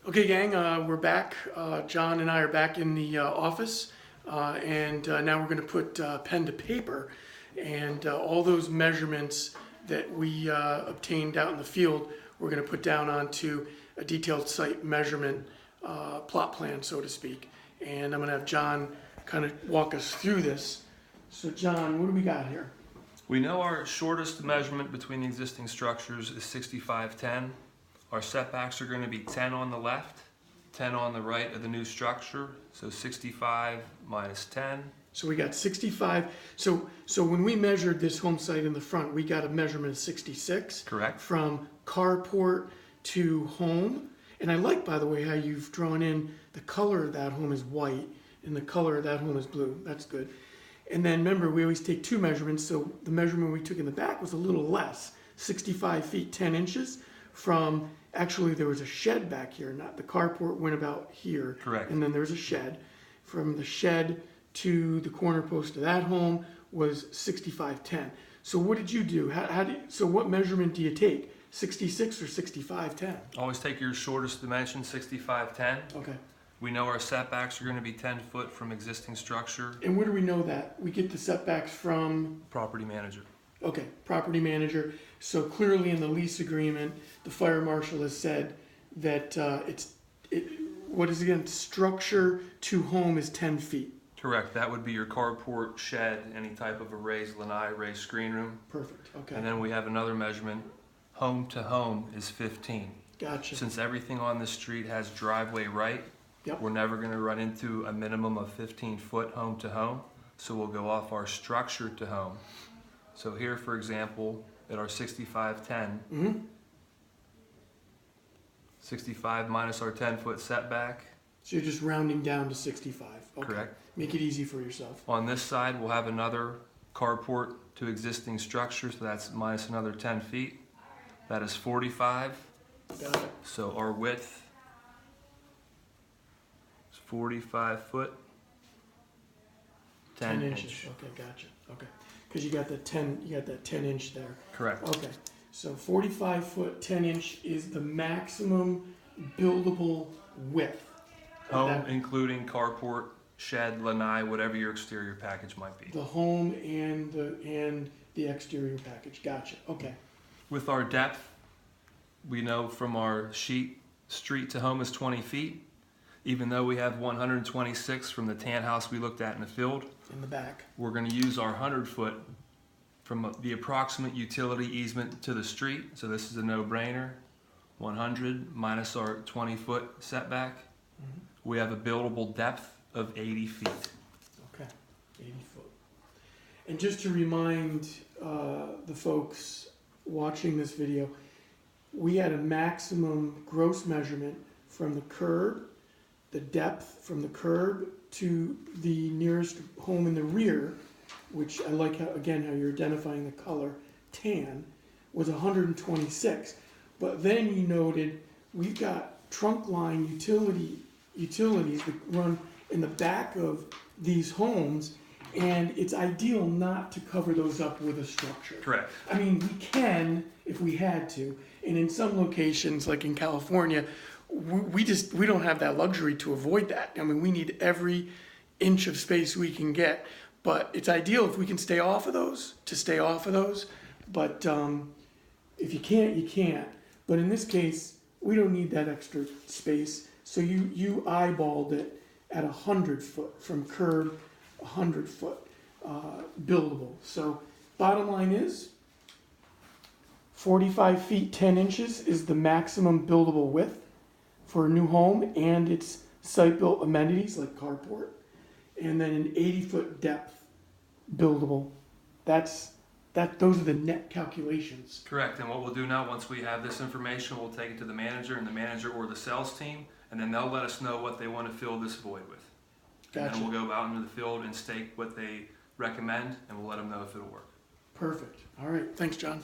Okay, gang, we're back. John and I are back in the office, and now we're going to put pen to paper, and all those measurements that we obtained out in the field, we're going to put down onto a detailed site measurement plot plan, so to speak. And I'm going to have John kind of walk us through this. So, John, what do we got here? We know our shortest measurement between the existing structures is 6510. Our setbacks are going to be 10 on the left, 10 on the right of the new structure, so 65 minus 10. So we got 65. So when we measured this home site in the front, we got a measurement of 66. Correct. From carport to home. And I like, by the way, how you've drawn in the color of that home is white and the color of that home is blue. That's good. And then remember, we always take two measurements. So the measurement we took in the back was a little less, 65 feet 10 inches from, actually there was a shed back here, not the carport went about here. Correct. And then there's a shed. From the shed to the corner post of that home was 6510. So what did you do? So what measurement do you take? 66 or 6510? Always take your shortest dimension, 6510. Okay. We know our setbacks are going to be 10 foot from existing structure. And where do we know that? We get the setbacks from? Property manager. Okay, property manager. So clearly in the lease agreement, the fire marshal has said that what is it again? Structure to home is 10 feet. Correct. That would be your carport, shed, any type of a raised lanai, raised screen room. Perfect. Okay. And then we have another measurement. Home to home is 15. Gotcha. Since everything on this street has driveway right, Yep. we're never going to run into a minimum of 15 foot home to home. So we'll go off our structure to home. So here, for example, at our 6510, 65 minus our 10 foot setback. So you're just rounding down to 65. Okay. Correct. Make it easy for yourself. On this side, we'll have another carport to existing structure, so that's minus another 10 feet. That is 45. Got it. So our width is 45 foot, 10 inches. inch. Okay, gotcha. Okay. Because you got that 10 inch there. Correct. Okay. So 45 foot, 10 inch is the maximum buildable width. Home, including carport, shed, lanai, whatever your exterior package might be. The home and the exterior package. Gotcha. Okay. With our depth, we know from our sheet, street to home is 20 feet. Even though we have 126 from the tan house we looked at in the field, In the back. we're going to use our 100 foot from the approximate utility easement to the street. So this is a no-brainer. 100 minus our 20 foot setback. We have a buildable depth of 80 feet. Okay. 80 foot. And just to remind the folks watching this video, we had a maximum gross measurement from the curb, the depth from the curb to the nearest home in the rear, which I like how, again, how you're identifying the color, tan, was 126. But then you noted we've got trunk line utilities that run in the back of these homes, and it's ideal not to cover those up with a structure. Correct. I mean, we can if we had to, and in some locations, like in California, we don't have that luxury to avoid that. I mean, we need every inch of space we can get, but it's ideal if we can stay off of those, to stay off of those. But if you can't, you can't. But in this case, we don't need that extra space. So you eyeballed it at 100 foot from curb, 100 foot buildable. So bottom line is 45 feet 10 inches is the maximum buildable width for a new home and its site-built amenities like carport, and then an 80-foot depth buildable. Those are the net calculations. Correct. And what we'll do now, once we have this information, we'll take it to the manager and the manager or the sales team, and then they'll let us know what they want to fill this void with. Gotcha. And then we'll go out into the field and stake what they recommend, and we'll let them know if it'll work. Perfect. All right. Thanks, John.